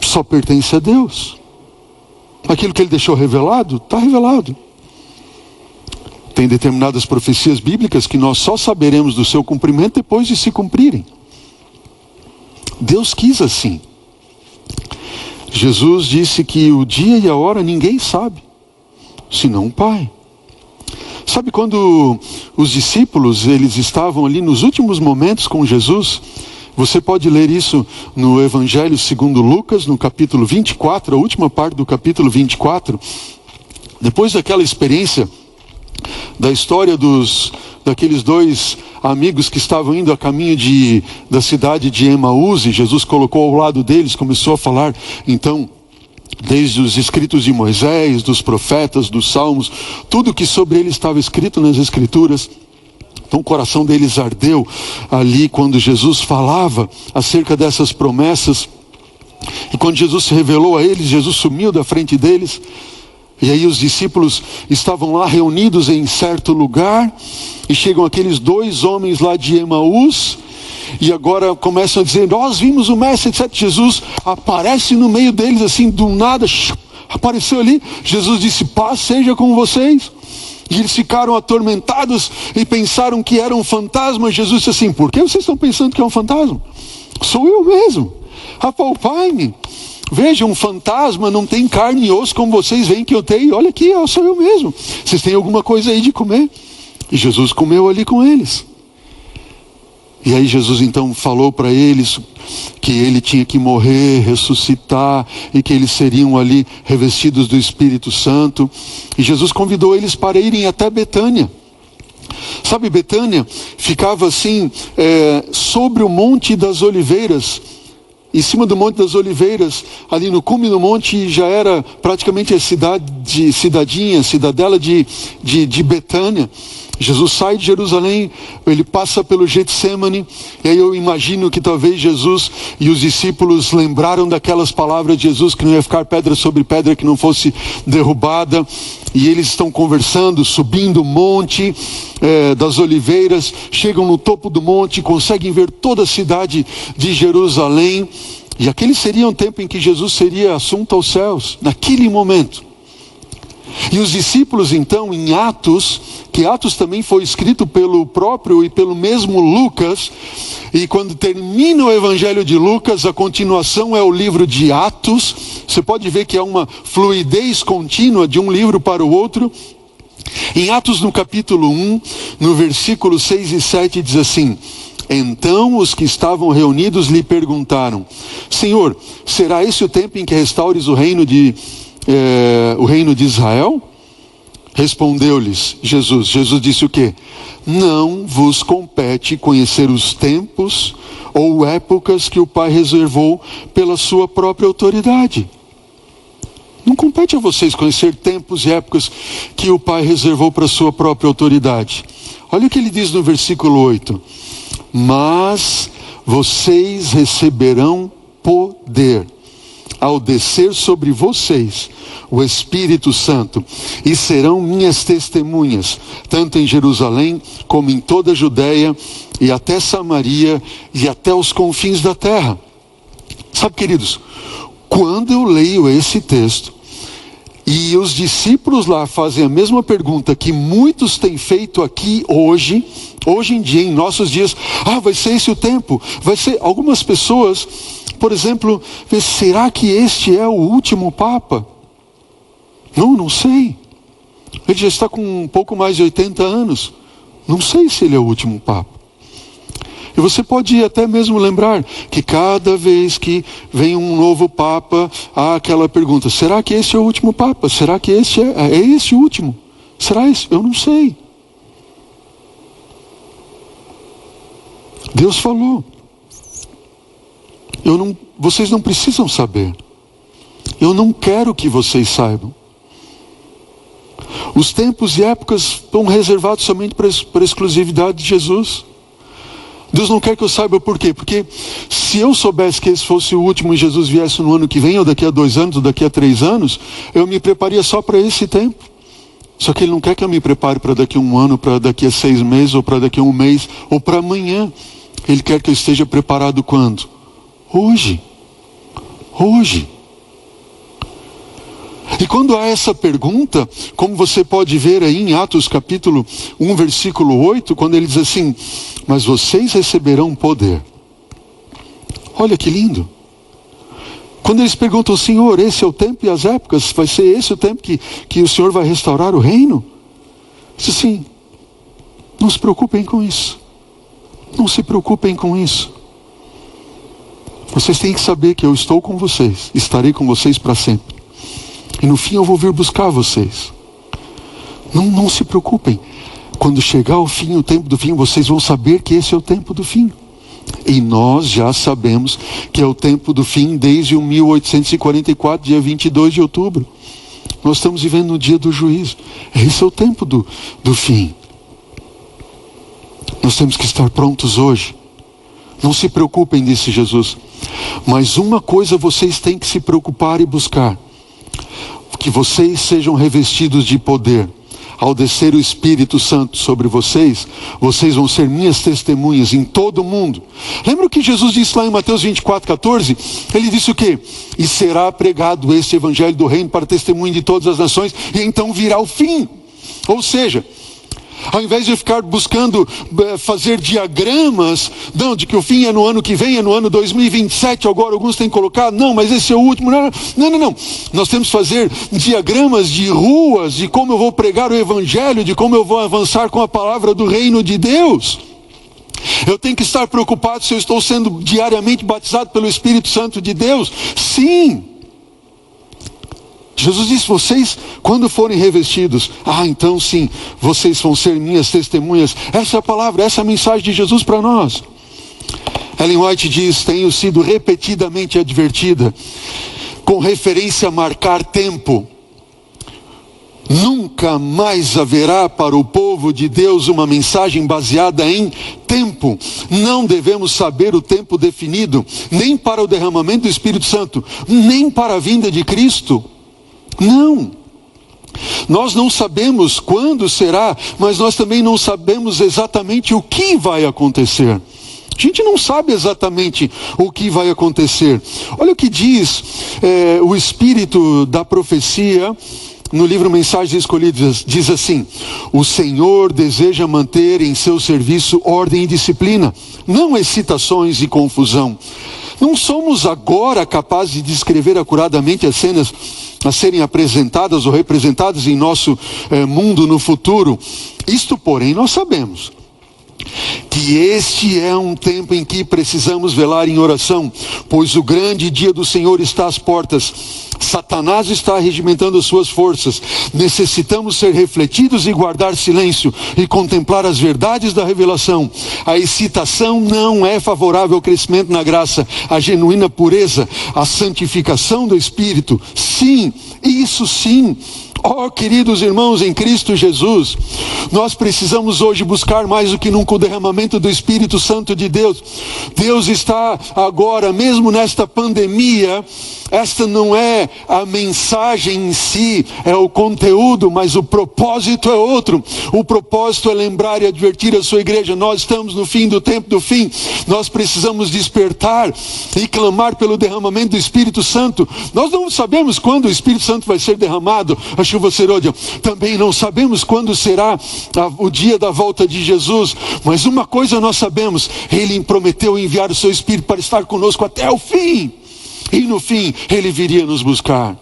Só pertence a Deus. Aquilo que Ele deixou revelado, está revelado. Tem determinadas profecias bíblicas que nós só saberemos do seu cumprimento depois de se cumprirem. Deus quis assim. Jesus disse que o dia e a hora ninguém sabe, senão o Pai. Sabe quando os discípulos, eles estavam ali nos últimos momentos com Jesus? Você pode ler isso no Evangelho segundo Lucas, no capítulo 24, a última parte do capítulo 24. Depois daquela experiência, da história daqueles 2 amigos que estavam indo a caminho da cidade de Emaús, e Jesus colocou ao lado deles, começou a falar, então, desde os escritos de Moisés, dos profetas, dos salmos, tudo que sobre ele estava escrito nas escrituras. Então o coração deles ardeu ali quando Jesus falava acerca dessas promessas. E quando Jesus se revelou a eles, Jesus sumiu da frente deles. E aí os discípulos estavam lá reunidos em certo lugar. E chegam aqueles 2 homens lá de Emaús. E agora começam a dizer: nós vimos o mestre, etc. Jesus aparece no meio deles assim, do nada. Apareceu ali. Jesus disse: paz seja com vocês. E eles ficaram atormentados e pensaram que era um fantasma. Jesus disse assim: por que vocês estão pensando que é um fantasma? Sou eu mesmo. Apalpai-me. Veja, um fantasma não tem carne e osso como vocês veem que eu tenho. Olha aqui, sou eu mesmo. Vocês têm alguma coisa aí de comer? E Jesus comeu ali com eles. E aí Jesus então falou para eles que ele tinha que morrer, ressuscitar, e que eles seriam ali revestidos do Espírito Santo. E Jesus convidou eles para irem até Betânia. Sabe, Betânia ficava assim, sobre o Monte das Oliveiras. Em cima do Monte das Oliveiras, ali no cume do monte, já era praticamente a cidadela de Betânia. Jesus sai de Jerusalém, ele passa pelo Getsemane, e aí eu imagino que talvez Jesus e os discípulos lembraram daquelas palavras de Jesus, que não ia ficar pedra sobre pedra que não fosse derrubada, e eles estão conversando, subindo o monte das oliveiras, chegam no topo do monte, conseguem ver toda a cidade de Jerusalém, e aquele seria um tempo em que Jesus seria assunto aos céus, naquele momento. E os discípulos então em Atos, que Atos também foi escrito pelo próprio e pelo mesmo Lucas, e quando termina o Evangelho de Lucas, a continuação é o livro de Atos. Você pode ver que há uma fluidez contínua de um livro para o outro. Em Atos no capítulo 1, no versículo 6 e 7 diz assim: então os que estavam reunidos lhe perguntaram: Senhor, será esse o tempo em que restaures o reino de Israel? Respondeu-lhes Jesus. Jesus disse o quê? Não vos compete conhecer os tempos ou épocas que o Pai reservou pela sua própria autoridade. Não compete a vocês conhecer tempos e épocas que o Pai reservou para a sua própria autoridade. Olha o que ele diz no versículo 8. Mas vocês receberão poder ao descer sobre vocês o Espírito Santo, e serão minhas testemunhas, tanto em Jerusalém, como em toda a Judéia, e até Samaria, e até os confins da terra. Sabe, queridos, quando eu leio esse texto, e os discípulos lá fazem a mesma pergunta que muitos têm feito aqui hoje em dia, em nossos dias: vai ser esse o tempo? Vai ser, algumas pessoas, por exemplo, será que este é o último Papa? Não sei. Ele já está com um pouco mais de 80 anos. Não sei se ele é o último Papa. E você pode até mesmo lembrar que cada vez que vem um novo Papa, há aquela pergunta: será que esse é o último Papa? Será que esse é esse o último? Será esse? Eu não sei. Deus falou. Vocês não precisam saber. Eu não quero que vocês saibam. Os tempos e épocas estão reservados somente para a exclusividade de Jesus. Deus não quer que eu saiba por quê? Porque se eu soubesse que esse fosse o último e Jesus viesse no ano que vem, ou daqui a 2 anos, ou daqui a 3 anos, eu me prepararia só para esse tempo. Só que Ele não quer que eu me prepare para daqui a 1 ano, para daqui a 6 meses, ou para daqui a 1 mês, ou para amanhã. Ele quer que eu esteja preparado quando? Hoje. Hoje. E quando há essa pergunta, como você pode ver aí em Atos capítulo 1, versículo 8, quando ele diz assim: mas vocês receberão poder. Olha que lindo. Quando eles perguntam: Senhor, esse é o tempo e as épocas? Vai ser esse o tempo que o Senhor vai restaurar o reino? Diz assim: não se preocupem com isso. Não se preocupem com isso. Vocês têm que saber que eu estou com vocês. Estarei com vocês para sempre. E no fim eu vou vir buscar vocês. Não se preocupem. Quando chegar o fim, o tempo do fim, vocês vão saber que esse é o tempo do fim. E nós já sabemos que é o tempo do fim desde o 1844, dia 22 de outubro. Nós estamos vivendo no dia do juízo. Esse é o tempo do fim. Nós temos que estar prontos hoje. Não se preocupem, disse Jesus. Mas uma coisa vocês têm que se preocupar e buscar: que vocês sejam revestidos de poder. Ao descer o Espírito Santo sobre vocês, vocês vão ser minhas testemunhas em todo o mundo. Lembra o que Jesus disse lá em Mateus 24:14? Ele disse o quê? E será pregado este evangelho do reino para testemunho de todas as nações, e então virá o fim. Ou seja, ao invés de ficar buscando fazer diagramas, não, de que o fim é no ano que vem, é no ano 2027, agora alguns têm colocado, não, mas esse é o último. Não. Nós temos que fazer diagramas de ruas, de como eu vou pregar o evangelho, de como eu vou avançar com a palavra do reino de Deus. Eu tenho que estar preocupado se eu estou sendo diariamente batizado pelo Espírito Santo de Deus. Sim. Jesus disse: vocês, quando forem revestidos, então sim, vocês vão ser minhas testemunhas. Essa é a palavra, essa é a mensagem de Jesus para nós. Ellen White diz: tenho sido repetidamente advertida com referência a marcar tempo. Nunca mais haverá para o povo de Deus uma mensagem baseada em tempo. Não devemos saber o tempo definido, nem para o derramamento do Espírito Santo, nem para a vinda de Cristo. Não, nós não sabemos quando será, mas nós também não sabemos exatamente o que vai acontecer. A gente não sabe exatamente o que vai acontecer. Olha o que diz o Espírito da profecia no livro Mensagens Escolhidas. Diz assim: o Senhor deseja manter em seu serviço ordem e disciplina, não excitações e confusão. Não somos agora capazes de descrever acuradamente as cenas a serem apresentadas ou representadas em nosso mundo no futuro. Isto, porém, nós sabemos que este é um tempo em que precisamos velar em oração, pois o grande dia do Senhor está às portas. Satanás está regimentando as suas forças. Necessitamos ser refletidos e guardar silêncio e contemplar as verdades da revelação. A excitação não é favorável ao crescimento na graça, à genuína pureza, à santificação do Espírito. Sim, isso sim. Oh, queridos irmãos em Cristo Jesus, nós precisamos hoje buscar mais do que nunca o derramamento do Espírito Santo de Deus. Deus está agora, mesmo nesta pandemia, esta não é a mensagem em si, é o conteúdo, mas o propósito é outro. O propósito é lembrar e advertir a sua igreja: nós estamos no fim do tempo do fim. Nós precisamos despertar e clamar pelo derramamento do Espírito Santo. Nós não sabemos quando o Espírito Santo vai ser derramado, a chuva serôdia. Também não sabemos quando será o dia da volta de Jesus. Mas uma coisa nós sabemos: Ele prometeu enviar o seu Espírito para estar conosco até o fim. E no fim, Ele viria nos buscar.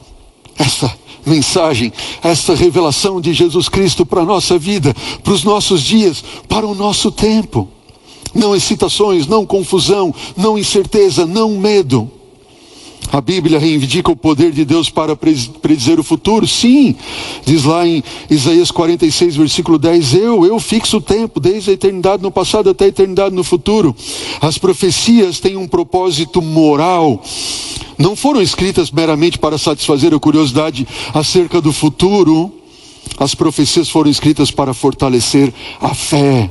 Essa mensagem, essa revelação de Jesus Cristo para a nossa vida, para os nossos dias, para o nosso tempo. Não excitações, não confusão, não incerteza, não medo. A Bíblia reivindica o poder de Deus para predizer o futuro. Sim, diz lá em Isaías 46, versículo 10, eu fixo o tempo, desde a eternidade no passado até a eternidade no futuro. As profecias têm um propósito moral. Não foram escritas meramente para satisfazer a curiosidade acerca do futuro. As profecias foram escritas para fortalecer a fé.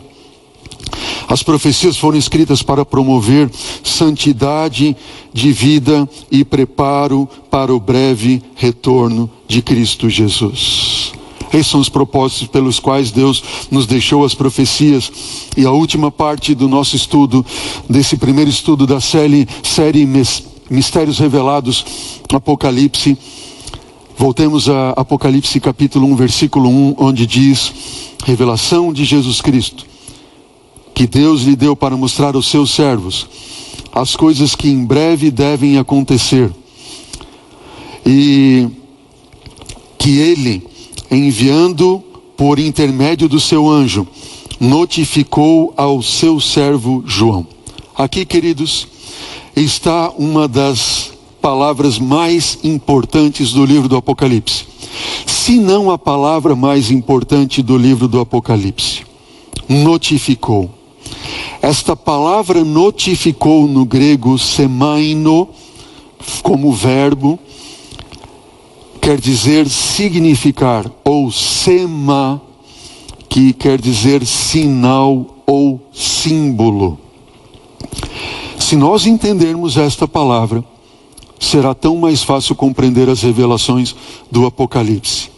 As profecias foram escritas para promover santidade de vida e preparo para o breve retorno de Cristo Jesus. Esses são os propósitos pelos quais Deus nos deixou as profecias. E a última parte do nosso estudo, desse primeiro estudo da série Mistérios Revelados, Apocalipse. Voltemos a Apocalipse capítulo 1, versículo 1, onde diz: revelação de Jesus Cristo, que Deus lhe deu para mostrar aos seus servos as coisas que em breve devem acontecer, e que Ele, enviando por intermédio do seu anjo, notificou ao seu servo João. Aqui, queridos, está uma das palavras mais importantes do livro do Apocalipse, se não a palavra mais importante do livro do Apocalipse. Notificou. Esta palavra notificou no grego semaino, como verbo, quer dizer significar, ou sema, que quer dizer sinal ou símbolo. Se nós entendermos esta palavra, será tão mais fácil compreender as revelações do Apocalipse.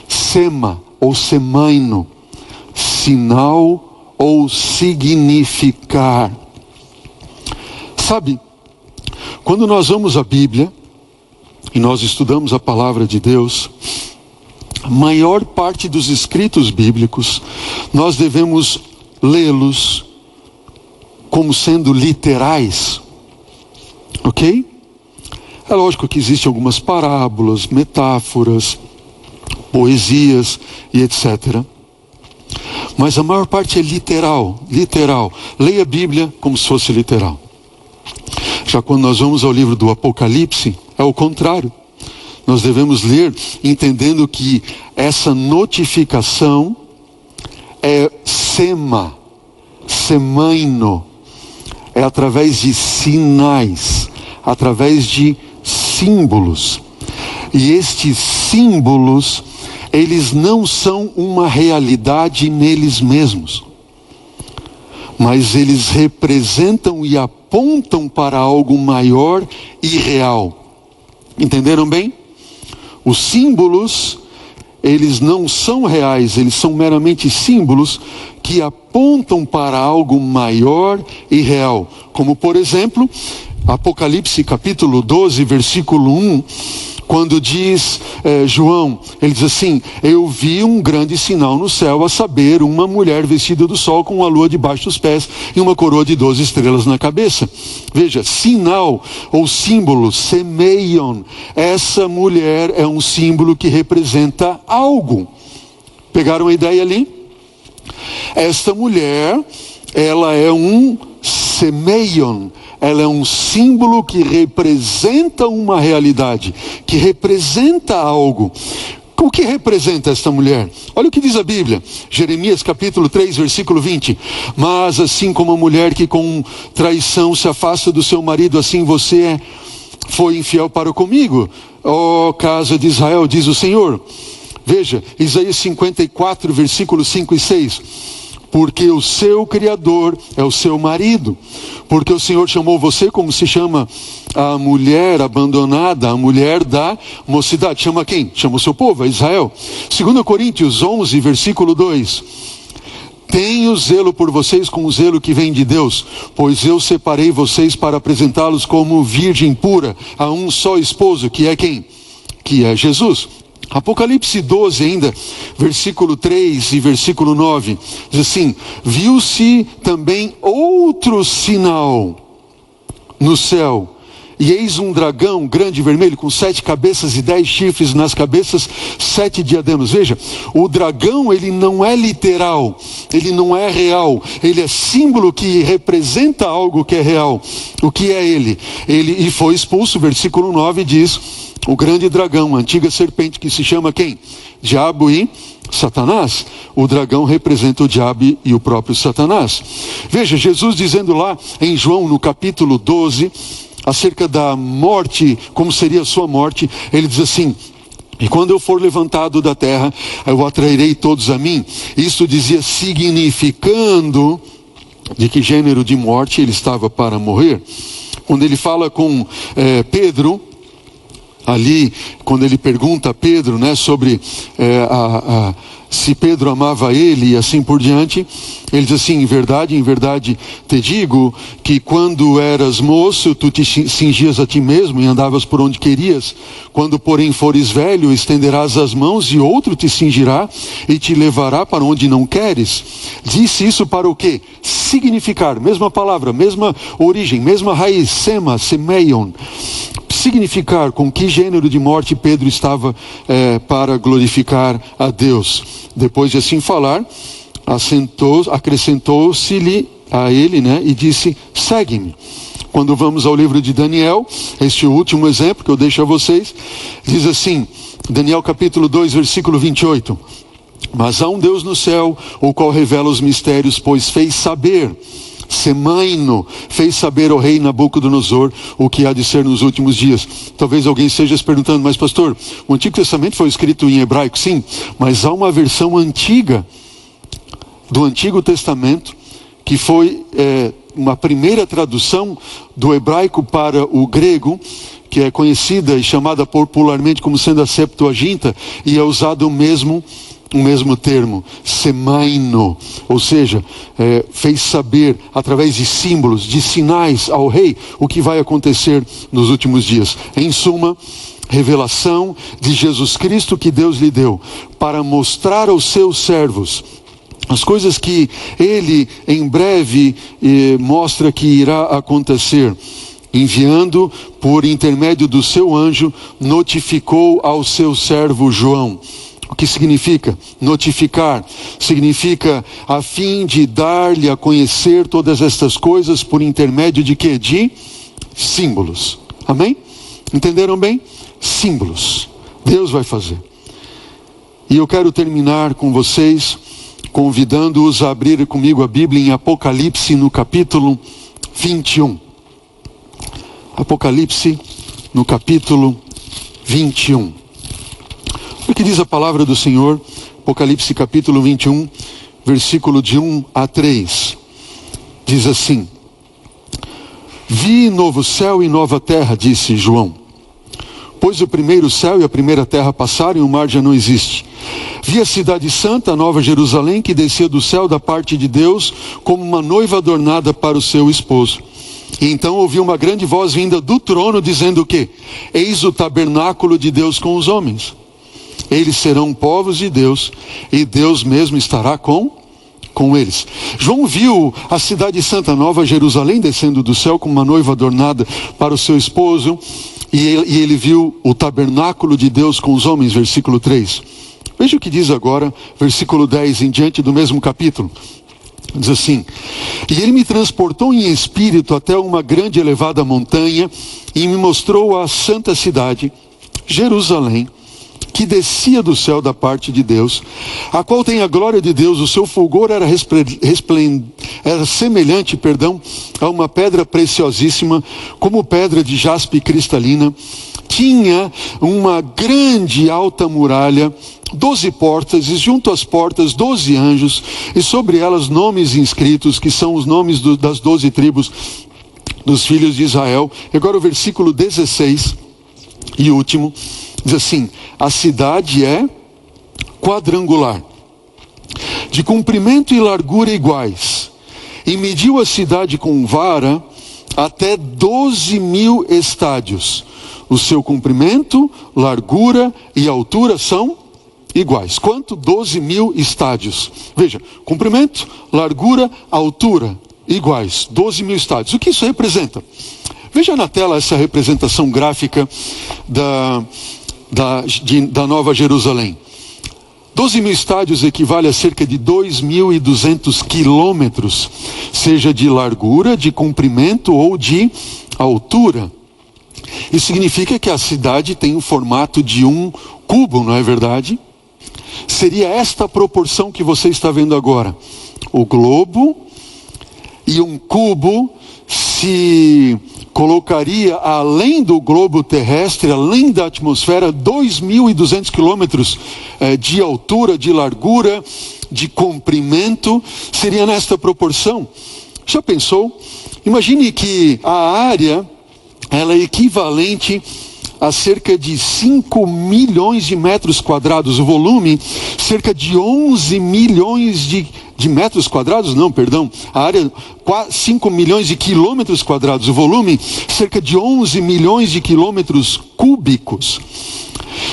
Sema ou semaino, sinal ou significar. Sabe, quando nós vamos à Bíblia e nós estudamos a palavra de Deus, a maior parte dos escritos bíblicos, nós devemos lê-los como sendo literais, ok? É lógico que existem algumas parábolas, metáforas, poesias e etc. Mas a maior parte é literal. Leia a Bíblia como se fosse literal. Já quando nós vamos ao livro do Apocalipse, é o contrário. Nós devemos ler entendendo que essa notificação é semaino, é através de sinais, através de símbolos. E estes símbolos, eles não são uma realidade neles mesmos, mas eles representam e apontam para algo maior e real. Entenderam bem? Os símbolos, eles não são reais, eles são meramente símbolos que apontam para algo maior e real. Como por exemplo, Apocalipse capítulo 12, versículo 1, quando diz João, ele diz assim: eu vi um grande sinal no céu, a saber, uma mulher vestida do sol com a lua debaixo dos pés e uma coroa de 12 estrelas na cabeça. Veja, sinal ou símbolo, semeion, essa mulher é um símbolo que representa algo. Pegaram a ideia ali? Esta mulher, ela é um semeion, ela é um símbolo que representa uma realidade, que representa algo. O que representa esta mulher? Olha o que diz a Bíblia, Jeremias capítulo 3, versículo 20. Mas assim como a mulher que com traição se afasta do seu marido, assim você foi infiel para comigo, ó casa de Israel, diz o Senhor. Veja, Isaías 54, versículos 5 e 6. Porque o seu Criador é o seu marido. Porque o Senhor chamou você como se chama a mulher abandonada, a mulher da mocidade. Chama quem? Chama o seu povo, a Israel. 2 Coríntios 11, versículo 2. Tenho zelo por vocês com o zelo que vem de Deus, pois eu separei vocês para apresentá-los como virgem pura a um só esposo, que é quem? Que é Jesus. Apocalipse 12 ainda, versículo 3 e versículo 9, diz assim: viu-se também outro sinal no céu, e eis um dragão grande e vermelho, com 7 cabeças e 10 chifres, nas cabeças 7 diademas. Veja, o dragão, ele não é literal, ele não é real, ele é símbolo que representa algo que é real. O que é ele? E foi expulso, versículo 9 diz: o grande dragão, a antiga serpente, que se chama quem? Diabo e Satanás. O dragão representa o diabo e o próprio Satanás. Veja, Jesus dizendo lá em João, no capítulo 12, acerca da morte, como seria a sua morte, ele diz assim: e quando eu for levantado da terra, eu atrairei todos a mim. Isso dizia significando de que gênero de morte ele estava para morrer. Quando ele fala com Pedro, ali, quando ele pergunta a Pedro, né, sobre se Pedro amava ele e assim por diante, ele diz assim: em verdade te digo que quando eras moço, tu te cingias a ti mesmo e andavas por onde querias. Quando porém fores velho, estenderás as mãos e outro te cingirá e te levará para onde não queres. Disse isso para o quê? Significar, mesma palavra, mesma origem, mesma raiz, semeion. Significar com que gênero de morte Pedro estava para glorificar a Deus. Depois de assim falar, acrescentou-se-lhe a ele, né, e disse: segue-me. Quando vamos ao livro de Daniel, este último exemplo que eu deixo a vocês, diz assim, Daniel capítulo 2, versículo 28. Mas há um Deus no céu, o qual revela os mistérios, pois fez saber, semaino, fez saber ao rei Nabucodonosor o que há de ser nos últimos dias. Talvez alguém esteja se perguntando: mas pastor, o Antigo Testamento foi escrito em hebraico? Sim, mas há uma versão antiga do Antigo Testamento que foi uma primeira tradução do hebraico para o grego, que é conhecida e chamada popularmente como sendo a Septuaginta, e é usado o mesmo termo, semaino, ou seja, fez saber através de símbolos, de sinais ao rei, o que vai acontecer nos últimos dias. Em suma, revelação de Jesus Cristo que Deus lhe deu, para mostrar aos seus servos as coisas que ele em breve mostra que irá acontecer. Enviando por intermédio do seu anjo, notificou ao seu servo João. O que significa? Notificar. Significa a fim de dar-lhe a conhecer todas estas coisas por intermédio de quê? De símbolos. Amém? Entenderam bem? Símbolos. Deus vai fazer. E eu quero terminar com vocês, convidando-os a abrir comigo a Bíblia em Apocalipse no capítulo 21. Apocalipse no capítulo 21. O que diz a palavra do Senhor? Apocalipse capítulo 21, versículo de 1 a 3. Diz assim: Vi novo céu e nova terra, disse João. Pois o primeiro céu e a primeira terra passaram e o mar já não existe. Vi a cidade santa, a nova Jerusalém, que descia do céu da parte de Deus, como uma noiva adornada para o seu esposo. E então ouvi uma grande voz vinda do trono, dizendo o quê? Eis o tabernáculo de Deus com os homens. Eles serão povos de Deus, e Deus mesmo estará com eles. João viu a cidade santa, Nova Jerusalém, descendo do céu como uma noiva adornada para o seu esposo, e ele viu o tabernáculo de Deus com os homens, versículo 3. Veja o que diz agora, versículo 10, em diante do mesmo capítulo. Diz assim: E ele me transportou em espírito até uma grande e elevada montanha, e me mostrou a santa cidade, Jerusalém, que descia do céu da parte de Deus, a qual tem a glória de Deus. O seu fulgor era semelhante, a uma pedra preciosíssima, como pedra de jaspe cristalina. Tinha uma grande alta muralha, 12 portas, e junto às portas 12 anjos, e sobre elas nomes inscritos, que são os nomes das 12 tribos dos filhos de Israel. E agora o versículo 16 e último, diz assim: a cidade é quadrangular, de comprimento e largura iguais, e mediu a cidade com vara até 12.000 estádios. O seu comprimento, largura e altura são iguais. Quanto? 12.000 estádios. Veja, comprimento, largura, altura iguais. 12.000 estádios. O que isso representa? Veja na tela essa representação gráfica da Nova Jerusalém. 12.000 estádios equivale a cerca de 2.200 quilômetros, seja de largura, de comprimento ou de altura. Isso significa que a cidade tem o formato de um cubo, não é verdade? Seria esta a proporção que você está vendo agora. O globo e um cubo se colocaria além do globo terrestre, além da atmosfera, 2.200 quilômetros de altura, de largura, de comprimento. Seria nesta proporção. Já pensou? Imagine que a área, ela é equivalente a cerca de 5 milhões de metros quadrados. O volume, cerca de 11 milhões de metros quadrados, a área, 5 milhões de quilômetros quadrados. O volume, cerca de 11 milhões de quilômetros cúbicos.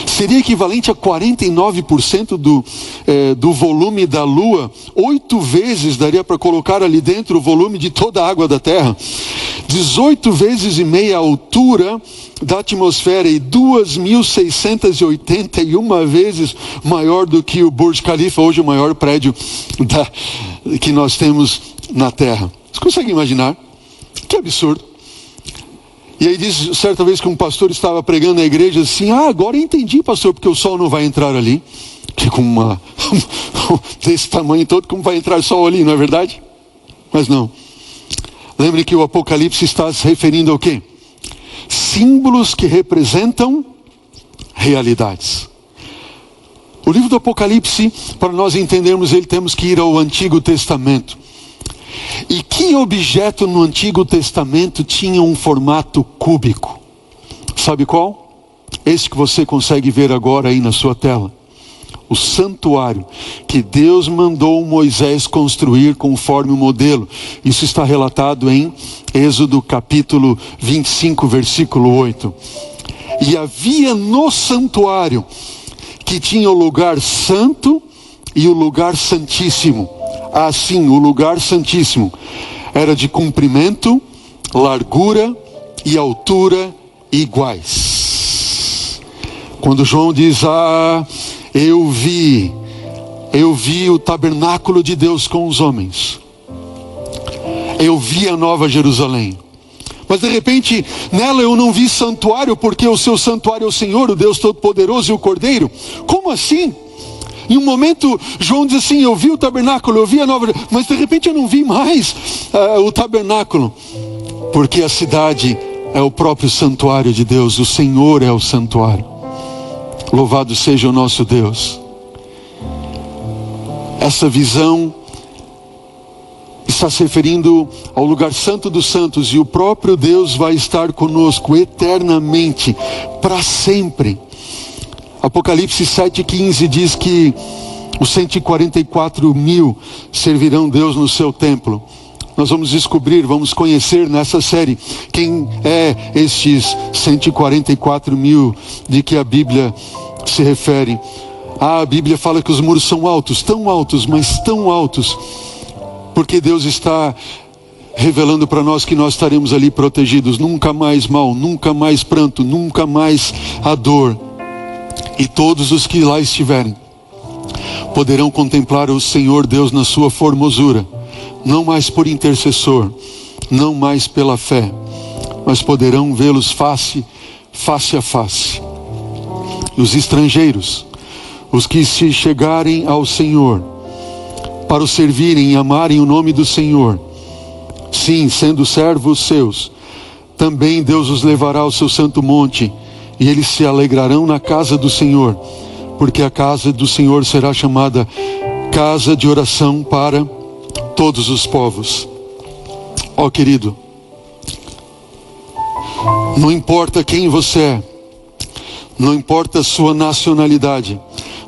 Seria equivalente a 49% do volume da Lua. 8 vezes daria para colocar ali dentro o volume de toda a água da Terra. 18 vezes e meia a altura da atmosfera, e 2.681 vezes maior do que o Burj Khalifa, hoje o maior prédio que nós temos na Terra. Você consegue imaginar? Que absurdo. E aí diz, certa vez que um pastor estava pregando na igreja assim: agora eu entendi, pastor, porque o sol não vai entrar ali. Que com desse tamanho todo, como vai entrar sol ali, não é verdade? Mas não. Lembre que o Apocalipse está se referindo ao quê? Símbolos que representam realidades. O livro do Apocalipse, para nós entendermos ele, temos que ir ao Antigo Testamento. E Que objeto no Antigo Testamento tinha um formato cúbico? Sabe qual? Esse que você consegue ver agora aí na sua tela. O santuário que Deus mandou Moisés construir conforme o modelo. Isso está relatado em Êxodo capítulo 25, versículo 8. E havia no santuário, que tinha o lugar santo e o lugar santíssimo. Assim, o lugar santíssimo era de comprimento, largura e altura iguais. Quando João diz, eu vi o tabernáculo de Deus com os homens. Eu vi a Nova Jerusalém. Mas de repente, nela eu não vi santuário, porque o seu santuário é o Senhor, o Deus Todo-Poderoso e o Cordeiro. Como assim? Em um momento, João diz assim, eu vi o tabernáculo, eu vi a Nova... Mas de repente eu não vi mais o tabernáculo. Porque a cidade é o próprio santuário de Deus, o Senhor é o santuário. Louvado seja o nosso Deus. Essa visão está se referindo ao lugar santo dos santos, e o próprio Deus vai estar conosco eternamente, para sempre. Apocalipse 7,15 diz que os 144 mil servirão Deus no seu templo. Nós vamos descobrir, vamos conhecer nessa série quem é estes 144 mil de que a Bíblia se refere. A Bíblia fala que os muros são altos, tão altos, mas tão altos, porque Deus está revelando para nós que nós estaremos ali protegidos. Nunca mais mal, nunca mais pranto, nunca mais a dor. E todos os que lá estiverem poderão contemplar o Senhor Deus na sua formosura. Não mais por intercessor, não mais pela fé, mas poderão vê-los face a face. E os estrangeiros, os que se chegarem ao Senhor, para o servirem e amarem o nome do Senhor, sim, sendo servos seus, também Deus os levará ao seu santo monte, e eles se alegrarão na casa do Senhor, porque a casa do Senhor será chamada casa de oração para todos os povos. Ó querido, não importa quem você é, não importa a sua nacionalidade,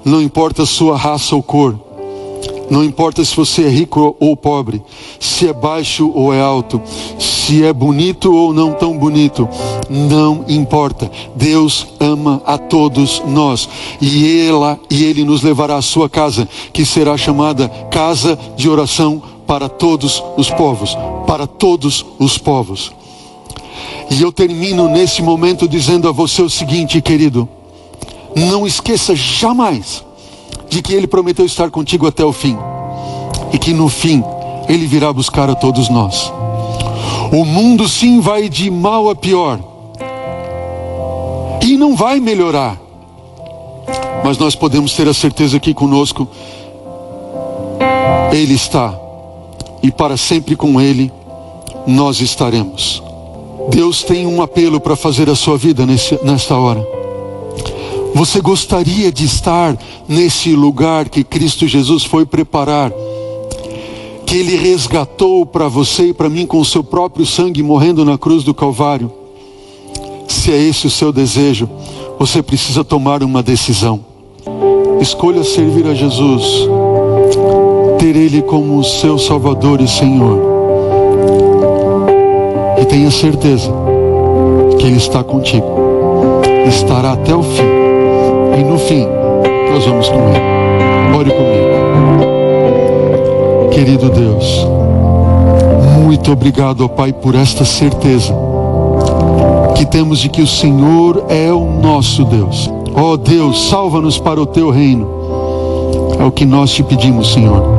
não importa a sua raça ou cor, não importa se você é rico ou pobre, se é baixo ou é alto, se é bonito ou não tão bonito, não importa. Deus ama a todos nós, e Ele nos levará à sua casa, que será chamada casa de oração para todos os povos, para todos os povos. E eu termino nesse momento dizendo a você o seguinte, querido: não esqueça jamais de que Ele prometeu estar contigo até o fim, e que no fim Ele virá buscar a todos nós. O mundo sim vai de mal a pior, e não vai melhorar, mas nós podemos ter a certeza que conosco Ele está, e para sempre com Ele nós estaremos. Deus tem um apelo para fazer a sua vida nesta hora. Você gostaria de estar nesse lugar que Cristo Jesus foi preparar, que Ele resgatou para você e para mim com o seu próprio sangue, morrendo na cruz do Calvário? Se é esse o seu desejo, você precisa tomar uma decisão. Escolha servir a Jesus, ter Ele como seu Salvador e Senhor, e tenha certeza que Ele está contigo, estará até o fim, e no fim nós vamos com Ele. Ore comigo. Querido Deus, muito obrigado, ó Pai, por esta certeza que temos de que o Senhor é o nosso Deus. Ó Deus, salva-nos para o Teu reino. É o que nós te pedimos, Senhor.